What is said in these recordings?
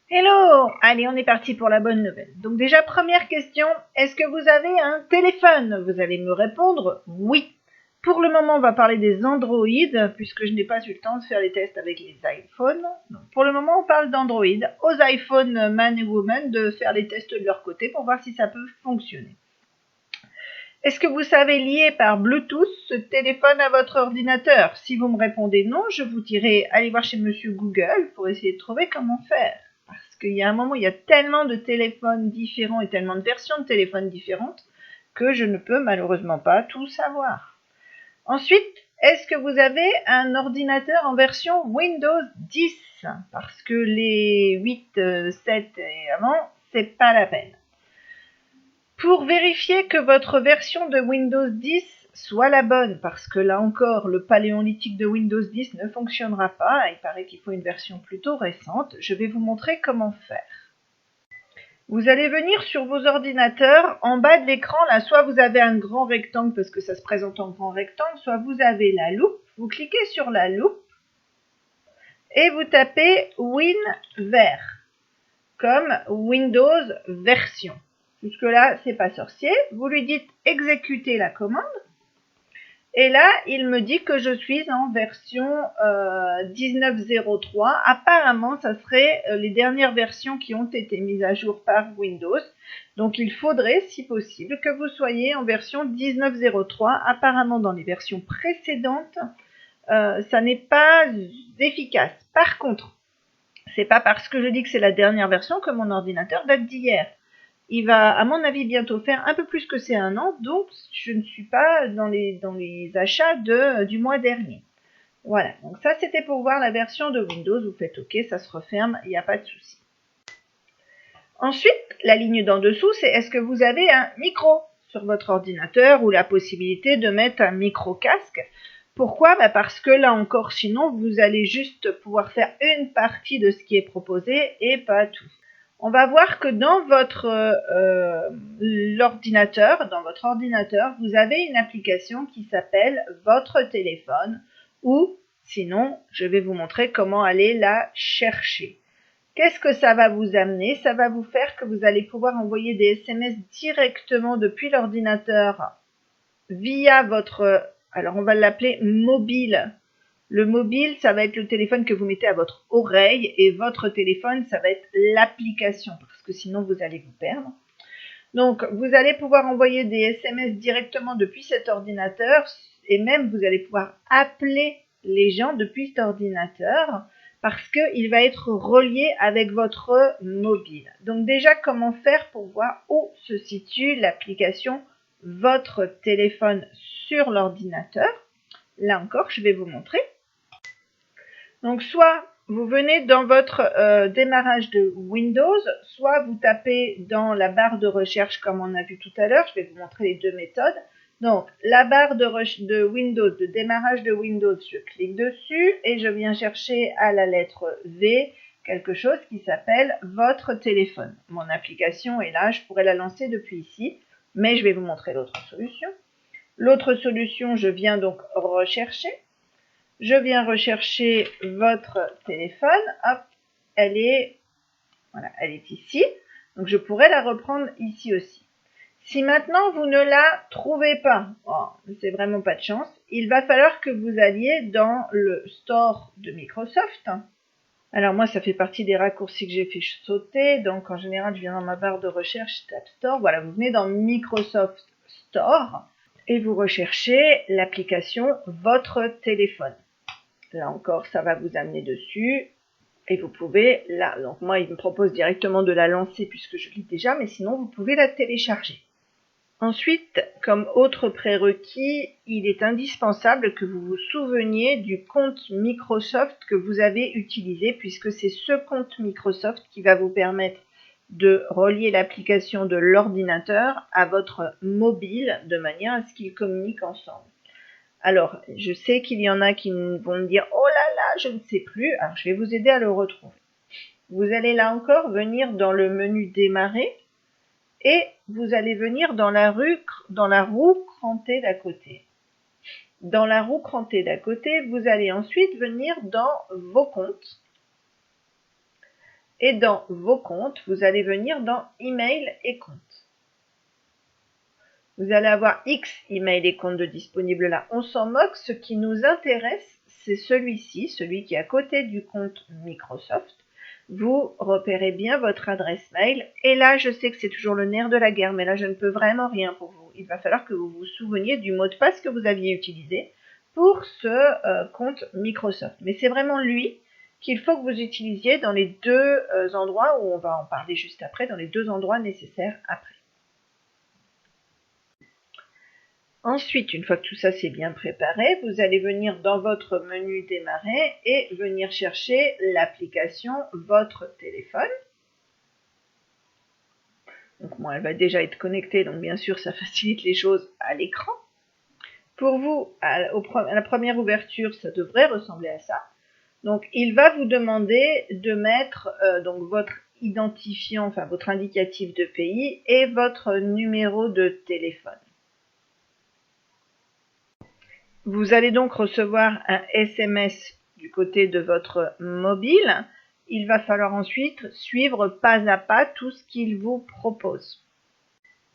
Hello! Allez, on est parti pour la bonne nouvelle. Donc déjà, première question, est-ce que vous avez un téléphone? Vous allez me répondre oui. Pour le moment, on va parler des Android, puisque je n'ai pas eu le temps de faire les tests avec les iPhones. Donc, pour le moment, on parle d'Android. Aux iPhone man et woman de faire les tests de leur côté pour voir si ça peut fonctionner. Est-ce que vous savez lier par Bluetooth ce téléphone à votre ordinateur? Si vous me répondez non, je vous dirai aller voir chez Monsieur Google pour essayer de trouver comment faire. Parce qu'il y a un moment, il y a tellement de téléphones différents et tellement de versions de téléphones différentes que je ne peux malheureusement pas tout savoir. Ensuite, est-ce que vous avez un ordinateur en version Windows 10? Parce que les 8, 7 et avant, c'est pas la peine. Pour vérifier que votre version de Windows 10 soit la bonne, parce que là encore, le paléolithique de Windows 10 ne fonctionnera pas, il paraît qu'il faut une version plutôt récente, je vais vous montrer comment faire. Vous allez venir sur vos ordinateurs, en bas de l'écran, là, soit vous avez un grand rectangle parce que ça se présente en grand rectangle, soit vous avez la loupe, vous cliquez sur la loupe et vous tapez WinVer, comme Windows version. Jusque-là, c'est pas sorcier. Vous lui dites exécuter la commande. Et là, il me dit que je suis en version 19.03. Apparemment, ça serait les dernières versions qui ont été mises à jour par Windows. Donc, il faudrait, si possible, que vous soyez en version 19.03. Apparemment, dans les versions précédentes, ça n'est pas efficace. Par contre, c'est pas parce que je dis que c'est la dernière version que mon ordinateur date d'hier. Il va, à mon avis, bientôt faire un peu plus que c'est un an, donc je ne suis pas dans les achats du mois dernier. Voilà, donc ça c'était pour voir la version de Windows, vous faites OK, ça se referme, il n'y a pas de souci. Ensuite, la ligne d'en dessous, c'est est-ce que vous avez un micro sur votre ordinateur ou la possibilité de mettre un micro-casque? Pourquoi? Parce que là encore, sinon, vous allez juste pouvoir faire une partie de ce qui est proposé et pas tout. On va voir que dans votre ordinateur, vous avez une application qui s'appelle votre téléphone ou sinon, je vais vous montrer comment aller la chercher. Qu'est-ce que ça va vous amener? Ça va vous faire que vous allez pouvoir envoyer des SMS directement depuis l'ordinateur via votre, alors on va l'appeler mobile. Le mobile, ça va être le téléphone que vous mettez à votre oreille et votre téléphone, ça va être l'application parce que sinon vous allez vous perdre. Donc, vous allez pouvoir envoyer des SMS directement depuis cet ordinateur et même vous allez pouvoir appeler les gens depuis cet ordinateur parce qu'il va être relié avec votre mobile. Donc déjà, comment faire pour voir où se situe l'application votre téléphone sur l'ordinateur? Là encore, je vais vous montrer. Donc, soit vous venez dans votre démarrage de Windows, soit vous tapez dans la barre de recherche comme on a vu tout à l'heure. Je vais vous montrer les deux méthodes. Donc, la barre de Windows, de démarrage de Windows, je clique dessus et je viens chercher à la lettre V quelque chose qui s'appelle votre téléphone. Mon application est là, je pourrais la lancer depuis ici, mais je vais vous montrer l'autre solution. L'autre solution, je viens donc rechercher. Je viens rechercher votre téléphone. Hop, elle est ici. Donc, je pourrais la reprendre ici aussi. Si maintenant, vous ne la trouvez pas, c'est vraiment pas de chance, il va falloir que vous alliez dans le store de Microsoft. Alors, moi, ça fait partie des raccourcis que j'ai fait sauter. Donc, en général, je viens dans ma barre de recherche, je tape Store. Voilà, vous venez dans Microsoft Store et vous recherchez l'application Votre téléphone. Là encore, ça va vous amener dessus. Et vous pouvez, là, donc moi, il me propose directement de la lancer puisque je l'ai déjà, mais sinon, vous pouvez la télécharger. Ensuite, comme autre prérequis, il est indispensable que vous vous souveniez du compte Microsoft que vous avez utilisé puisque c'est ce compte Microsoft qui va vous permettre de relier l'application de l'ordinateur à votre mobile de manière à ce qu'ils communiquent ensemble. Alors, je sais qu'il y en a qui vont me dire « Oh là là, je ne sais plus ». Alors, je vais vous aider à le retrouver. Vous allez là encore venir dans le menu « Démarrer » et vous allez venir dans la roue crantée d'à côté. Dans la roue crantée d'à côté, vous allez ensuite venir dans « Vos comptes ». Et dans vos comptes, vous allez venir dans email et comptes. Vous allez avoir X email et comptes de disponibles là. On s'en moque, ce qui nous intéresse, c'est celui-ci, celui qui est à côté du compte Microsoft. Vous repérez bien votre adresse mail. Et là, je sais que c'est toujours le nerf de la guerre, mais là, je ne peux vraiment rien pour vous. Il va falloir que vous vous souveniez du mot de passe que vous aviez utilisé pour ce compte Microsoft. Mais c'est vraiment lui qu'il faut que vous utilisiez dans les deux endroits, où on va en parler juste après, dans les deux endroits nécessaires après. Ensuite, une fois que tout ça c'est bien préparé, vous allez venir dans votre menu démarrer et venir chercher l'application Votre téléphone. Donc moi, elle va déjà être connectée, donc bien sûr, ça facilite les choses à l'écran. Pour vous, à la première ouverture, ça devrait ressembler à ça. Donc, il va vous demander de mettre donc votre identifiant, enfin votre indicatif de pays et votre numéro de téléphone. Vous allez donc recevoir un SMS du côté de votre mobile. Il va falloir ensuite suivre pas à pas tout ce qu'il vous propose.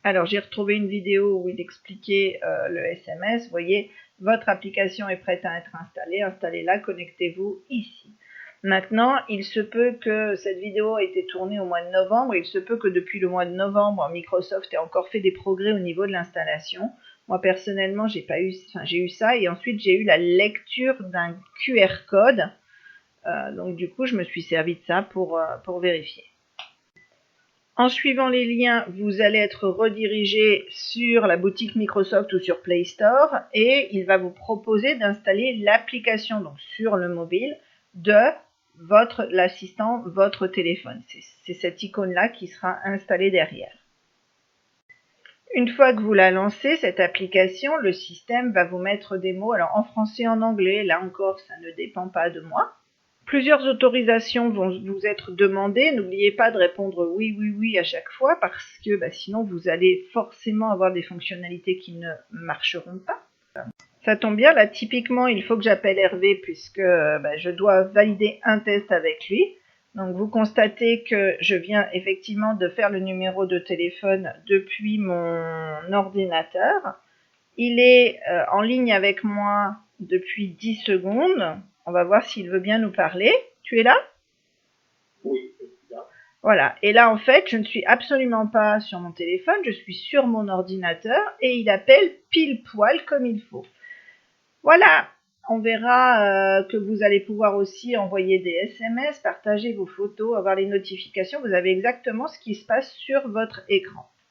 Alors, j'ai retrouvé une vidéo où il expliquait le SMS. Vous voyez, votre application est prête à être installée. Installez-la, connectez-vous ici. Maintenant, il se peut que cette vidéo ait été tournée au mois de novembre. Il se peut que depuis le mois de novembre, Microsoft ait encore fait des progrès au niveau de l'installation. Moi, personnellement, j'ai eu ça. Et ensuite, j'ai eu la lecture d'un QR code. Donc, du coup, je me suis servi de ça pour vérifier. En suivant les liens, vous allez être redirigé sur la boutique Microsoft ou sur Play Store et il va vous proposer d'installer l'application donc sur le mobile de l'assistant, votre téléphone. C'est cette icône-là qui sera installée derrière. Une fois que vous la lancez, cette application, le système va vous mettre des mots, alors en français et en anglais, là encore, ça ne dépend pas de moi. Plusieurs autorisations vont vous être demandées. N'oubliez pas de répondre oui, oui, oui à chaque fois parce que sinon vous allez forcément avoir des fonctionnalités qui ne marcheront pas. Ça tombe bien, là typiquement il faut que j'appelle Hervé puisque je dois valider un test avec lui. Donc vous constatez que je viens effectivement de faire le numéro de téléphone depuis mon ordinateur. Il est en ligne avec moi depuis 10 secondes. On va voir s'il veut bien nous parler. Tu es là? Oui, je suis là. Voilà. Et là, en fait, je ne suis absolument pas sur mon téléphone, je suis sur mon ordinateur et il appelle pile poil comme il faut. Voilà. On verra que vous allez pouvoir aussi envoyer des SMS, partager vos photos, avoir les notifications. Vous avez exactement ce qui se passe sur votre écran.